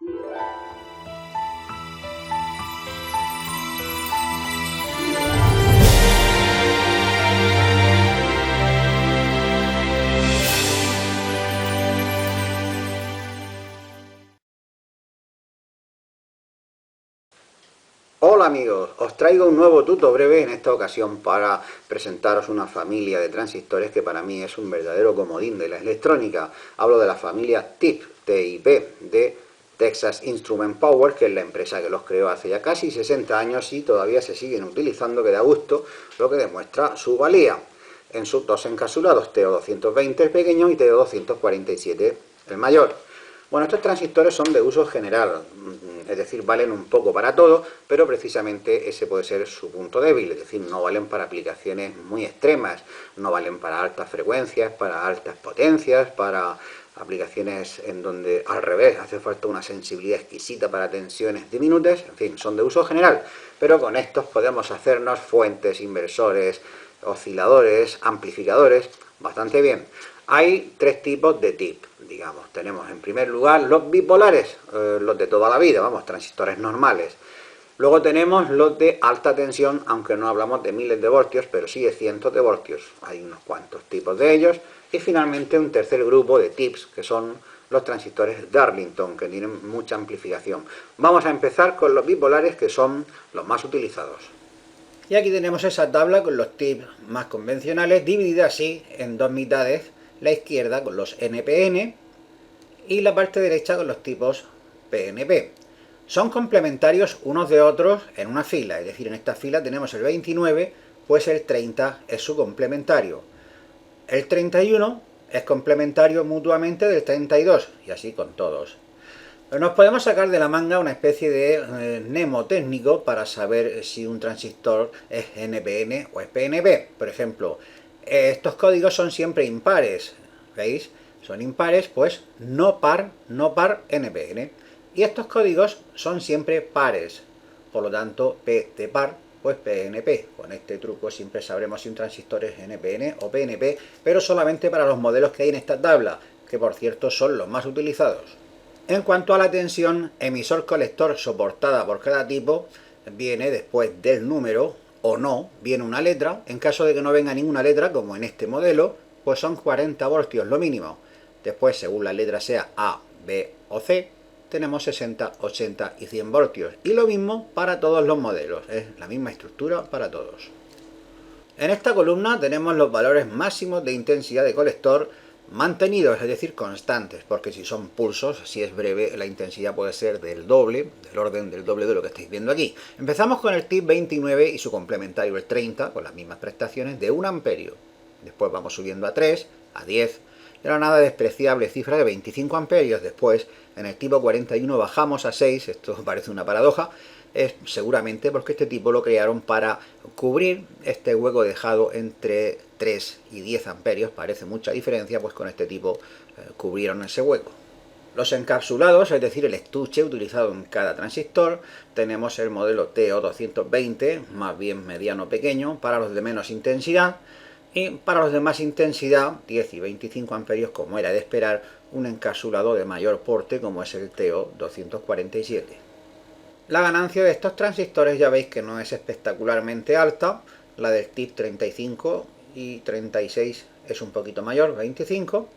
Hola amigos, os traigo un nuevo tuto breve en esta ocasión para presentaros una familia de transistores que para mí es un verdadero comodín de la electrónica. Hablo de la familia TIP, TIP, de Texas Instrument Power, que es la empresa que los creó hace ya casi 60 años y todavía se siguen utilizando, que da gusto, lo que demuestra su valía en sus dos encapsulados, TO220 el pequeño y TO247 el mayor. Bueno, estos transistores son de uso general, es decir, valen un poco para todo, pero precisamente ese puede ser su punto débil, es decir, no valen para aplicaciones muy extremas, no valen para altas frecuencias, para altas potencias, para aplicaciones en donde al revés hace falta una sensibilidad exquisita para tensiones diminutas, en fin, son de uso general, pero con estos podemos hacernos fuentes, inversores, osciladores, amplificadores, bastante bien. Hay tres tipos de TIP, digamos. Tenemos en primer lugar los bipolares, los de toda la vida, vamos, transistores normales. Luego tenemos los de alta tensión, aunque no hablamos de miles de voltios, pero sí de cientos de voltios. Hay unos cuantos tipos de ellos. Y finalmente un tercer grupo de TIPs, que son los transistores Darlington, que tienen mucha amplificación. Vamos a empezar con los bipolares, que son los más utilizados. Y aquí tenemos esa tabla con los TIPs más convencionales, dividida así en dos mitades, la izquierda con los NPN y la parte derecha con los tipos PNP. Son complementarios unos de otros en una fila, es decir, en esta fila tenemos el 29, pues el 30 es su complementario. El 31 es complementario mutuamente del 32, y así con todos. Nos podemos sacar de la manga una especie de mnemotécnico para saber si un transistor es NPN o es PNP. Por ejemplo, estos códigos son siempre impares, ¿veis? Son impares, pues no par, NPN. Y estos códigos son siempre pares, por lo tanto P de par, pues PNP. Con este truco siempre sabremos si un transistor es NPN o PNP, pero solamente para los modelos que hay en esta tabla, que por cierto son los más utilizados. En cuanto a la tensión emisor-colector soportada por cada tipo, viene después del número o no, viene una letra. En caso de que no venga ninguna letra, como en este modelo, pues son 40 voltios lo mínimo. Después, según la letra sea A, B o C, tenemos 60, 80 y 100 voltios. Y lo mismo para todos los modelos, es la misma estructura para todos. En esta columna tenemos los valores máximos de intensidad de colector mantenidos, es decir, constantes, porque si son pulsos, si es breve, la intensidad puede ser del doble, del orden del doble de lo que estáis viendo aquí. Empezamos con el TIP 29 y su complementario el 30, con las mismas prestaciones de 1 amperio. Después vamos subiendo a 3, a 10, de la nada despreciable cifra de 25 amperios. Después, en el tipo 41 bajamos a 6, esto parece una paradoja, es seguramente porque este tipo lo crearon para cubrir este hueco dejado entre 3 y 10 amperios, parece mucha diferencia, pues con este tipo cubrieron ese hueco. Los encapsulados, es decir, el estuche utilizado en cada transistor, tenemos el modelo TO220, más bien mediano pequeño, para los de menos intensidad, y para los de más intensidad, 10 y 25 amperios, como era de esperar, un encapsulado de mayor porte como es el TO247. La ganancia de estos transistores ya veis que no es espectacularmente alta, la del TIP 35 y 36 es un poquito mayor, 25,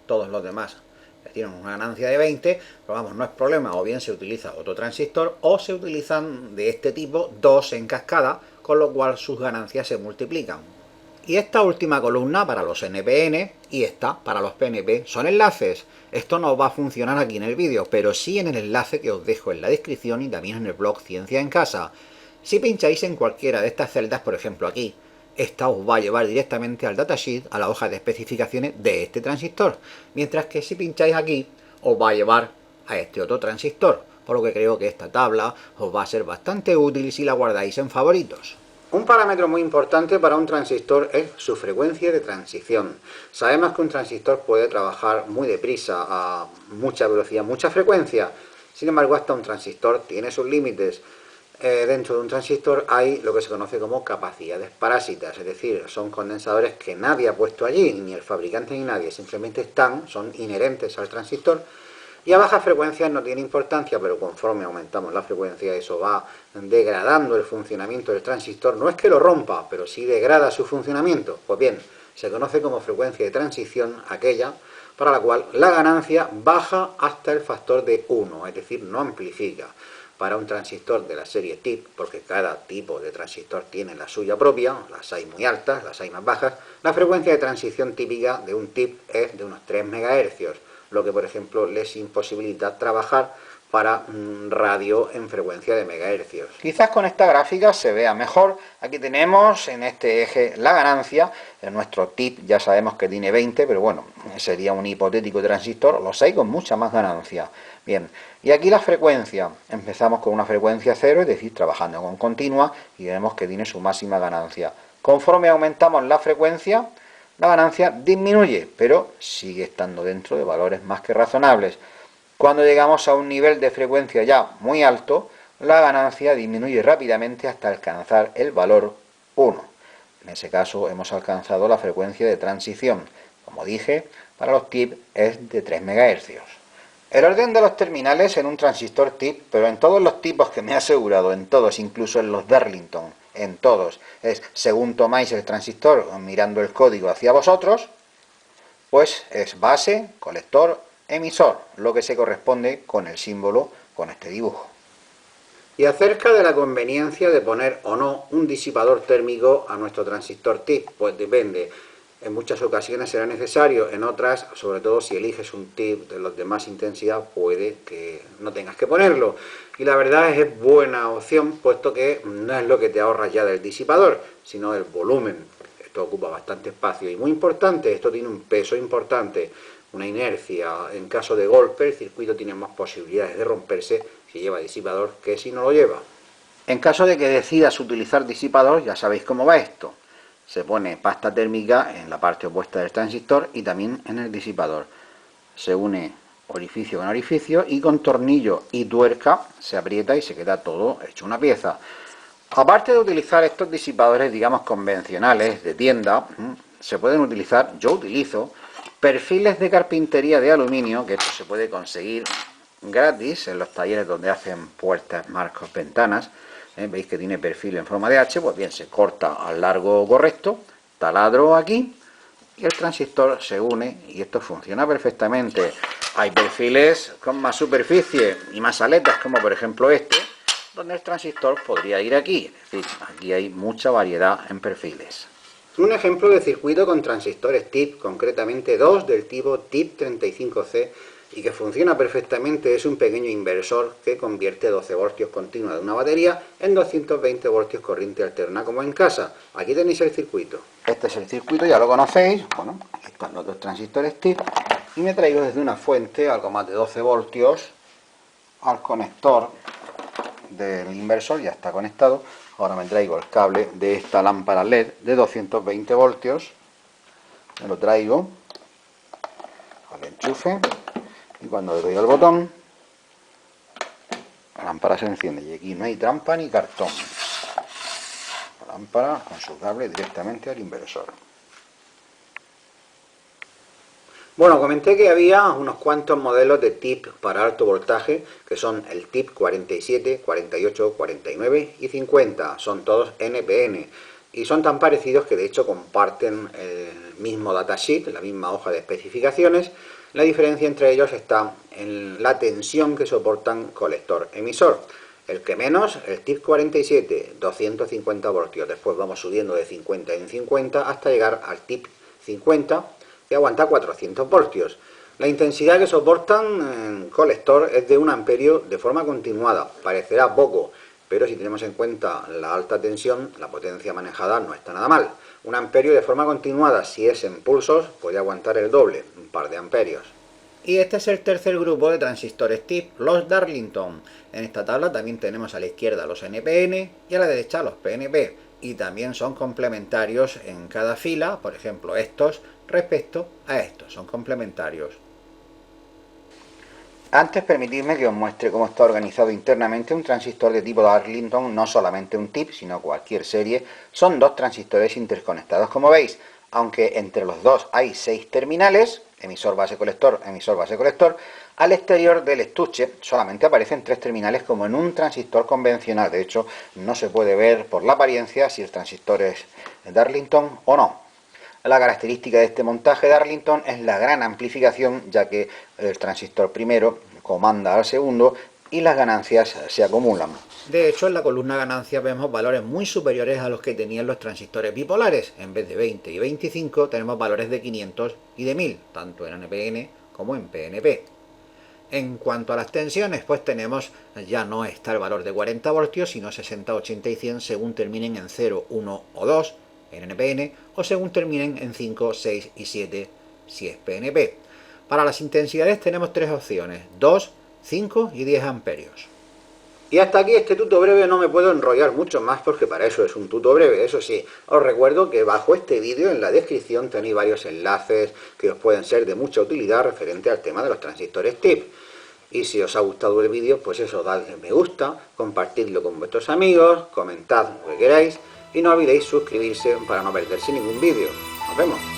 todos los demás tienen una ganancia de 20, pero vamos, no es problema, o bien se utiliza otro transistor o se utilizan de este tipo dos en cascada, con lo cual sus ganancias se multiplican. Y esta última columna para los NPN y esta para los PNP son enlaces. Esto no va a funcionar aquí en el vídeo, pero sí en el enlace que os dejo en la descripción y también en el blog Ciencia en Casa. Si pincháis en cualquiera de estas celdas, por ejemplo aquí, esta os va a llevar directamente al datasheet, a la hoja de especificaciones de este transistor, mientras que si pincháis aquí, os va a llevar a este otro transistor, por lo que creo que esta tabla os va a ser bastante útil si la guardáis en favoritos. Un parámetro muy importante para un transistor es su frecuencia de transición. Sabemos que un transistor puede trabajar muy deprisa, a mucha velocidad, mucha frecuencia. Sin embargo, hasta un transistor tiene sus límites. Dentro de un transistor hay lo que se conoce como capacidades parásitas, es decir, son condensadores que nadie ha puesto allí, ni el fabricante ni nadie, simplemente están, son inherentes al transistor, Y a bajas frecuencias no tiene importancia, pero conforme aumentamos la frecuencia eso va degradando el funcionamiento del transistor. No es que lo rompa, pero sí degrada su funcionamiento. Pues bien, se conoce como frecuencia de transición aquella para la cual la ganancia baja hasta el factor de 1, es decir, no amplifica. Para un transistor de la serie TIP, porque cada tipo de transistor tiene la suya propia, las hay muy altas, las hay más bajas, la frecuencia de transición típica de un TIP es de unos 3 MHz, lo que por ejemplo les imposibilita trabajar para radio en frecuencia de megahercios. Quizás con esta gráfica se vea mejor. Aquí tenemos en este eje la ganancia. En nuestro TIP ya sabemos que tiene 20, pero bueno, sería un hipotético transistor. Los hay con mucha más ganancia. Bien, y aquí la frecuencia. Empezamos con una frecuencia 0, es decir, trabajando con continua, y vemos que tiene su máxima ganancia. Conforme aumentamos la frecuencia, la ganancia disminuye, pero sigue estando dentro de valores más que razonables. Cuando llegamos a un nivel de frecuencia ya muy alto, la ganancia disminuye rápidamente hasta alcanzar el valor 1. En ese caso hemos alcanzado la frecuencia de transición. Como dije, para los TIP es de 3 MHz. El orden de los terminales en un transistor TIP, pero en todos los tipos que me he asegurado, en todos, incluso en los Darlington, en todos, es según tomáis el transistor mirando el código hacia vosotros, pues es base, colector, emisor, lo que se corresponde con el símbolo, con este dibujo. Y acerca de la conveniencia de poner o no un disipador térmico a nuestro transistor TIP, pues depende. En muchas ocasiones será necesario, en otras, sobre todo si eliges un TIP de los de más intensidad, puede que no tengas que ponerlo. Y la verdad es buena opción, puesto que no es lo que te ahorras ya del disipador, sino el volumen. Esto ocupa bastante espacio y muy importante, esto tiene un peso importante, una inercia. En caso de golpe, el circuito tiene más posibilidades de romperse si lleva disipador que si no lo lleva. En caso de que decidas utilizar disipador, ya sabéis cómo va esto. Se pone pasta térmica en la parte opuesta del transistor y también en el disipador. Se une orificio con orificio y con tornillo y tuerca se aprieta y se queda todo hecho una pieza. Aparte de utilizar estos disipadores, digamos, convencionales de tienda, se pueden utilizar, yo utilizo, perfiles de carpintería de aluminio, que esto se puede conseguir gratis en los talleres donde hacen puertas, marcos, ventanas. Veis que tiene perfil en forma de H, pues bien, se corta al largo correcto, taladro aquí, y el transistor se une y esto funciona perfectamente. Hay perfiles con más superficie y más aletas, como por ejemplo este, donde el transistor podría ir aquí. Es decir, aquí hay mucha variedad en perfiles. Un ejemplo de circuito con transistores TIP, concretamente dos del tipo TIP35C, y que funciona perfectamente, es un pequeño inversor que convierte 12 voltios continua de una batería en 220 voltios corriente alterna, como en casa. Aquí tenéis el circuito. Este es el circuito, ya lo conocéis. Bueno, aquí están los dos transistores TIP y me traigo desde una fuente, algo más de 12 voltios, al conector del inversor, ya está conectado. Ahora me traigo el cable de esta lámpara LED de 220 voltios, me lo traigo al enchufe y cuando le doy al botón, la lámpara se enciende y aquí no hay trampa ni cartón. La lámpara con su cable directamente al inversor. Bueno, comenté que había unos cuantos modelos de TIP para alto voltaje, que son el TIP 47, 48, 49 y 50. Son todos NPN y son tan parecidos que de hecho comparten el mismo datasheet, la misma hoja de especificaciones. La diferencia entre ellos está en la tensión que soportan colector-emisor. El que menos, el TIP 47, 250 voltios. Después vamos subiendo de 50 en 50 hasta llegar al TIP 50, que aguanta 400 voltios. La intensidad que soportan en colector es de 1 amperio de forma continuada. Parecerá poco, pero si tenemos en cuenta la alta tensión, la potencia manejada no está nada mal. 1 amperio de forma continuada, si es en pulsos, puede aguantar el doble, un par de amperios. Y este es el tercer grupo de transistores TIP, los Darlington. En esta tabla también tenemos a la izquierda los NPN y a la derecha los PNP. Y también son complementarios en cada fila, por ejemplo estos respecto a estos, son complementarios. Antes permitidme que os muestre cómo está organizado internamente un transistor de tipo Darlington, no solamente un TIP, sino cualquier serie. Son dos transistores interconectados, como veis, aunque entre los dos hay 6 terminales, emisor base colector, Al exterior del estuche solamente aparecen 3 terminales como en un transistor convencional. De hecho, no se puede ver por la apariencia si el transistor es Darlington o no. La característica de este montaje de Darlington es la gran amplificación, ya que el transistor primero comanda al segundo y las ganancias se acumulan. De hecho, en la columna ganancias vemos valores muy superiores a los que tenían los transistores bipolares. En vez de 20 y 25 tenemos valores de 500 y de 1000, tanto en NPN como en PNP. En cuanto a las tensiones, pues tenemos, ya no está el valor de 40 voltios, sino 60, 80 y 100 según terminen en 0, 1 o 2 en NPN, o según terminen en 5, 6 y 7 si es PNP. Para las intensidades tenemos 3 opciones, 2, 5 y 10 amperios. Y hasta aquí este tuto breve. No me puedo enrollar mucho más porque para eso es un tuto breve. Eso sí, os recuerdo que bajo este vídeo en la descripción tenéis varios enlaces que os pueden ser de mucha utilidad referente al tema de los transistores TIP. Y si os ha gustado el vídeo, pues eso, dadle me gusta, compartidlo con vuestros amigos, comentad lo que queráis y no olvidéis suscribirse para no perderse ningún vídeo. Nos vemos.